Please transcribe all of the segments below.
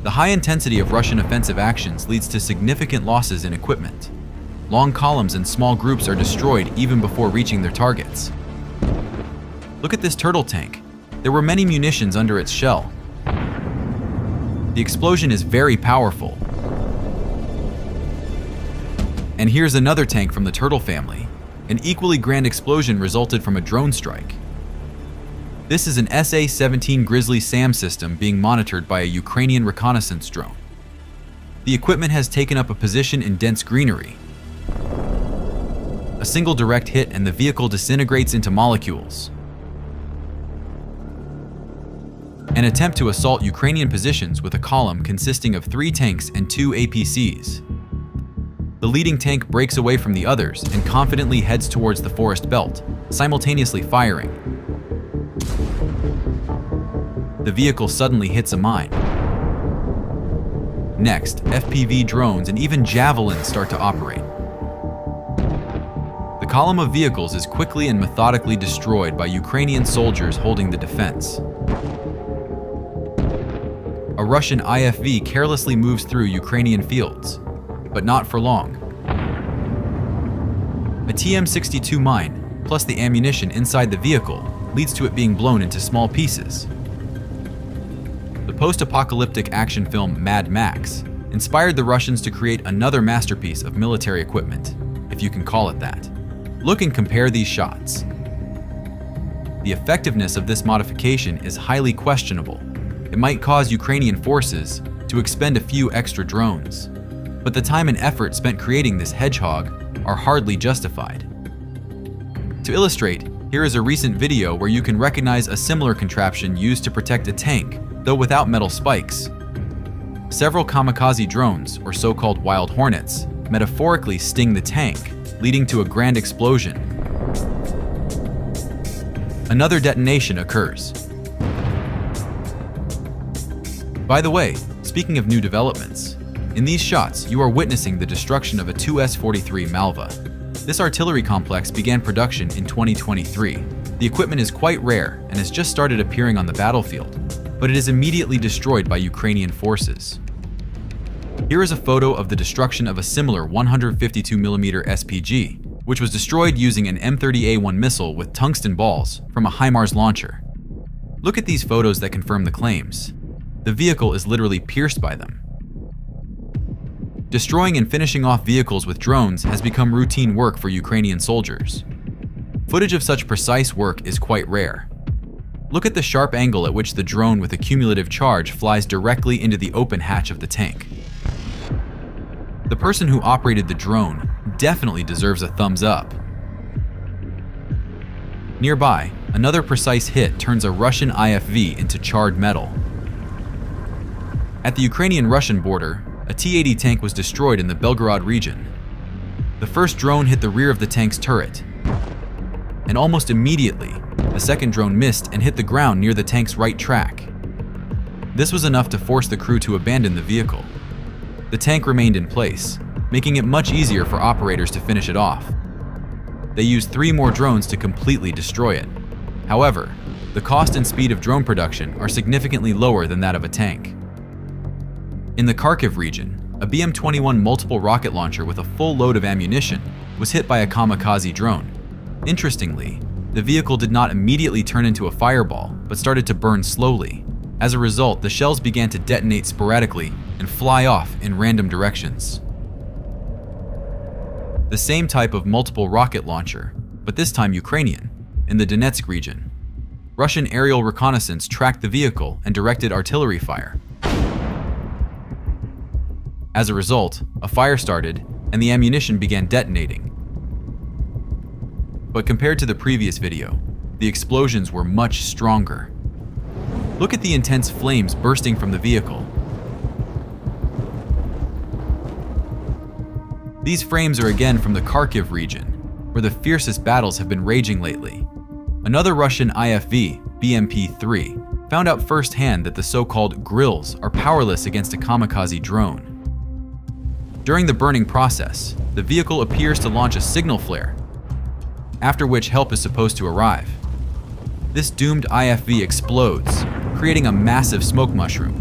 The high intensity of Russian offensive actions leads to significant losses in equipment. Long columns and small groups are destroyed even before reaching their targets. Look at this turtle tank. There were many munitions under its shell. The explosion is very powerful. And here's another tank from the turtle family. An equally grand explosion resulted from a drone strike. This is an SA-17 Grizzly SAM system being monitored by a Ukrainian reconnaissance drone. The equipment has taken up a position in dense greenery. A single direct hit and the vehicle disintegrates into molecules. An attempt to assault Ukrainian positions with a column consisting of 3 tanks and 2 APCs. The leading tank breaks away from the others and confidently heads towards the forest belt, simultaneously firing. The vehicle suddenly hits a mine. Next, FPV drones and even javelins start to operate. The column of vehicles is quickly and methodically destroyed by Ukrainian soldiers holding the defense. A Russian IFV carelessly moves through Ukrainian fields, but not for long. A TM-62 mine, plus the ammunition inside the vehicle, leads to it being blown into small pieces. The post-apocalyptic action film Mad Max inspired the Russians to create another masterpiece of military equipment, if you can call it that. Look and compare these shots. The effectiveness of this modification is highly questionable. It might cause Ukrainian forces to expend a few extra drones, but the time and effort spent creating this hedgehog are hardly justified. To illustrate, here is a recent video where you can recognize a similar contraption used to protect a tank, though without metal spikes. Several kamikaze drones, or so-called wild hornets, metaphorically sting the tank, leading to a grand explosion. Another detonation occurs. By the way, speaking of new developments, in these shots you are witnessing the destruction of a 2S-43 Malva. This artillery complex began production in 2023. The equipment is quite rare and has just started appearing on the battlefield, but it is immediately destroyed by Ukrainian forces. Here is a photo of the destruction of a similar 152mm SPG, which was destroyed using an M30A1 missile with tungsten balls from a HIMARS launcher. Look at these photos that confirm the claims. The vehicle is literally pierced by them. Destroying and finishing off vehicles with drones has become routine work for Ukrainian soldiers. Footage of such precise work is quite rare. Look at the sharp angle at which the drone with a cumulative charge flies directly into the open hatch of the tank. The person who operated the drone definitely deserves a thumbs up. Nearby, another precise hit turns a Russian IFV into charred metal. At the Ukrainian-Russian border, a T-80 tank was destroyed in the Belgorod region. The first drone hit the rear of the tank's turret, and almost immediately, the second drone missed and hit the ground near the tank's right track. This was enough to force the crew to abandon the vehicle. The tank remained in place, making it much easier for operators to finish it off. They used 3 more drones to completely destroy it. However, the cost and speed of drone production are significantly lower than that of a tank. In the Kharkiv region, a BM-21 multiple rocket launcher with a full load of ammunition was hit by a kamikaze drone. Interestingly, the vehicle did not immediately turn into a fireball, but started to burn slowly. As a result, the shells began to detonate sporadically and fly off in random directions. The same type of multiple rocket launcher, but this time Ukrainian, in the Donetsk region. Russian aerial reconnaissance tracked the vehicle and directed artillery fire. As a result, a fire started and the ammunition began detonating. But compared to the previous video, the explosions were much stronger. Look at the intense flames bursting from the vehicle. These frames are again from the Kharkiv region, where the fiercest battles have been raging lately. Another Russian IFV, BMP-3, found out firsthand that the so-called grills are powerless against a kamikaze drone. During the burning process, the vehicle appears to launch a signal flare, after which help is supposed to arrive. This doomed IFV explodes, creating a massive smoke mushroom.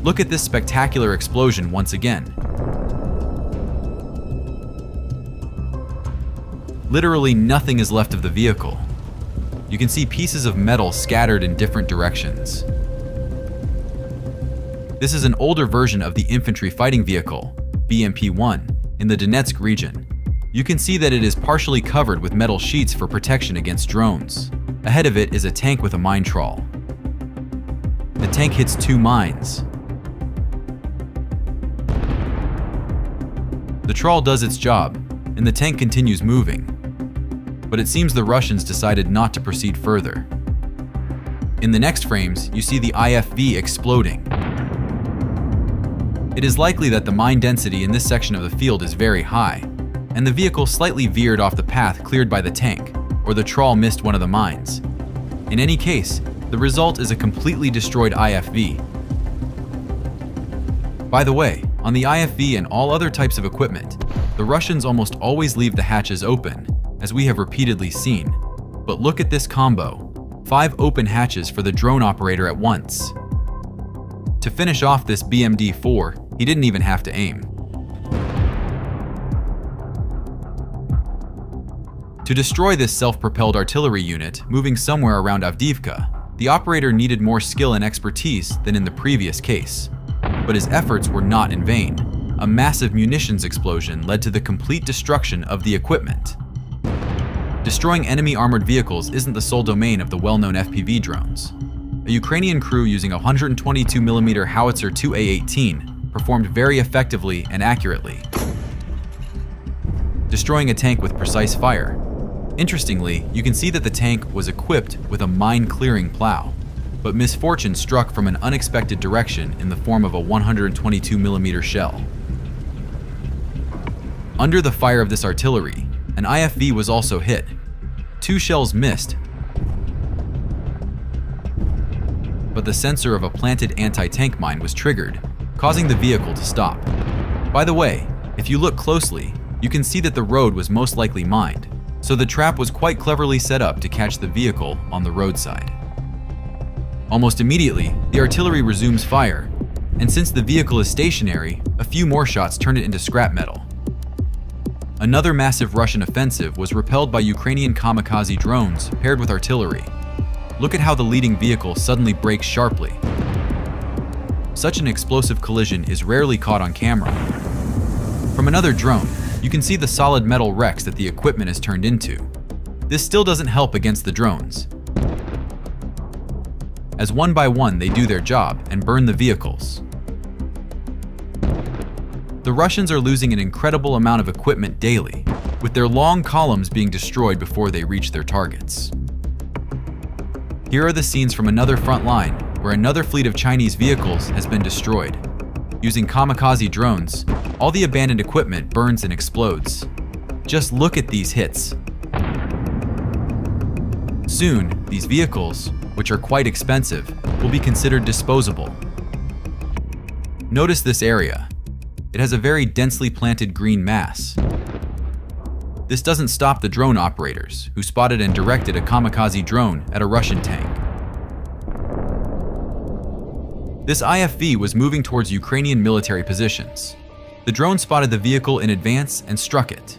Look at this spectacular explosion once again. Literally nothing is left of the vehicle. You can see pieces of metal scattered in different directions. This is an older version of the infantry fighting vehicle, BMP-1, in the Donetsk region. You can see that it is partially covered with metal sheets for protection against drones. Ahead of it is a tank with a mine trawl. The tank hits 2 mines. The trawl does its job, and the tank continues moving. But it seems the Russians decided not to proceed further. In the next frames, you see the IFV exploding. It is likely that the mine density in this section of the field is very high, and the vehicle slightly veered off the path cleared by the tank, or the trawl missed one of the mines. In any case, the result is a completely destroyed IFV. By the way, on the IFV and all other types of equipment, the Russians almost always leave the hatches open, as we have repeatedly seen. But look at this combo: 5 open hatches for the drone operator at once. To finish off this BMD-4, he didn't even have to aim. To destroy this self-propelled artillery unit moving somewhere around Avdiivka, the operator needed more skill and expertise than in the previous case. But his efforts were not in vain. A massive munitions explosion led to the complete destruction of the equipment. Destroying enemy armored vehicles isn't the sole domain of the well-known FPV drones. A Ukrainian crew using a 122mm Howitzer 2A18 performed very effectively and accurately, destroying a tank with precise fire. Interestingly, you can see that the tank was equipped with a mine-clearing plow, but misfortune struck from an unexpected direction in the form of a 122mm shell. Under the fire of this artillery, an IFV was also hit. 2 shells missed, but the sensor of a planted anti-tank mine was triggered, causing the vehicle to stop. By the way, if you look closely, you can see that the road was most likely mined, so the trap was quite cleverly set up to catch the vehicle on the roadside. Almost immediately, the artillery resumes fire, and since the vehicle is stationary, a few more shots turn it into scrap metal. Another massive Russian offensive was repelled by Ukrainian kamikaze drones paired with artillery. Look at how the leading vehicle suddenly brakes sharply. Such an explosive collision is rarely caught on camera. From another drone, you can see the solid metal wrecks that the equipment has turned into. This still doesn't help against the drones, as one by one they do their job and burn the vehicles. The Russians are losing an incredible amount of equipment daily, with their long columns being destroyed before they reach their targets. Here are the scenes from another front line where another fleet of Chinese vehicles has been destroyed. Using kamikaze drones, all the abandoned equipment burns and explodes. Just look at these hits. Soon, these vehicles, which are quite expensive, will be considered disposable. Notice this area. It has a very densely planted green mass. This doesn't stop the drone operators, who spotted and directed a kamikaze drone at a Russian tank. This IFV was moving towards Ukrainian military positions. The drone spotted the vehicle in advance and struck it.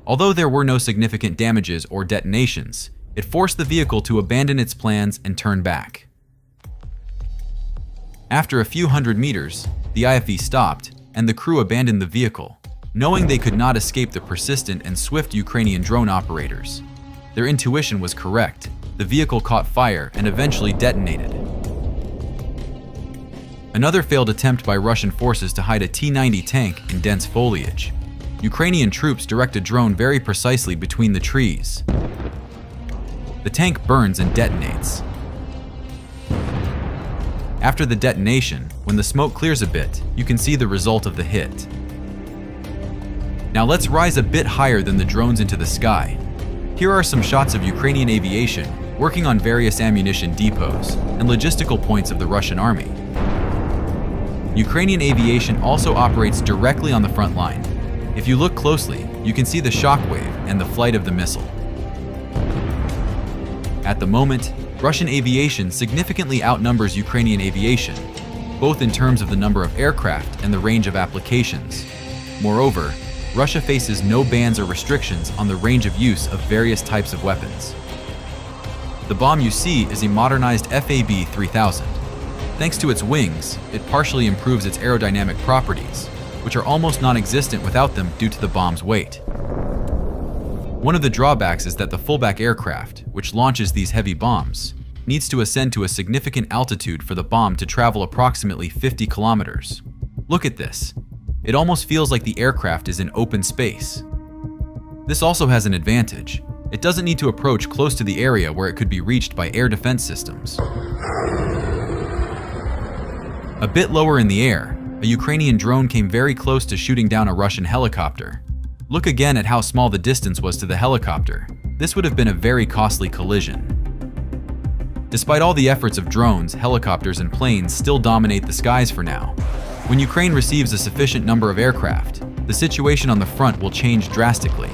Although there were no significant damages or detonations, it forced the vehicle to abandon its plans and turn back. After a few hundred meters, the IFV stopped and the crew abandoned the vehicle, knowing they could not escape the persistent and swift Ukrainian drone operators. Their intuition was correct. The vehicle caught fire and eventually detonated. Another failed attempt by Russian forces to hide a T-90 tank in dense foliage. Ukrainian troops direct a drone very precisely between the trees. The tank burns and detonates. After the detonation, when the smoke clears a bit, you can see the result of the hit. Now let's rise a bit higher than the drones into the sky. Here are some shots of Ukrainian aviation working on various ammunition depots and logistical points of the Russian army. Ukrainian aviation also operates directly on the front line. If you look closely, you can see the shockwave and the flight of the missile. At the moment, Russian aviation significantly outnumbers Ukrainian aviation, both in terms of the number of aircraft and the range of applications. Moreover, Russia faces no bans or restrictions on the range of use of various types of weapons. The bomb you see is a modernized FAB-3000. Thanks to its wings, it partially improves its aerodynamic properties, which are almost non-existent without them due to the bomb's weight. One of the drawbacks is that the fullback aircraft, which launches these heavy bombs, needs to ascend to a significant altitude for the bomb to travel approximately 50 kilometers. Look at this. It almost feels like the aircraft is in open space. This also has an advantage. It doesn't need to approach close to the area where it could be reached by air defense systems. A bit lower in the air, a Ukrainian drone came very close to shooting down a Russian helicopter. Look again at how small the distance was to the helicopter. This would have been a very costly collision. Despite all the efforts of drones, helicopters, and planes still dominate the skies for now. When Ukraine receives a sufficient number of aircraft, the situation on the front will change drastically.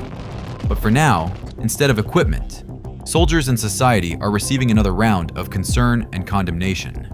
But for now, instead of equipment, soldiers and society are receiving another round of concern and condemnation.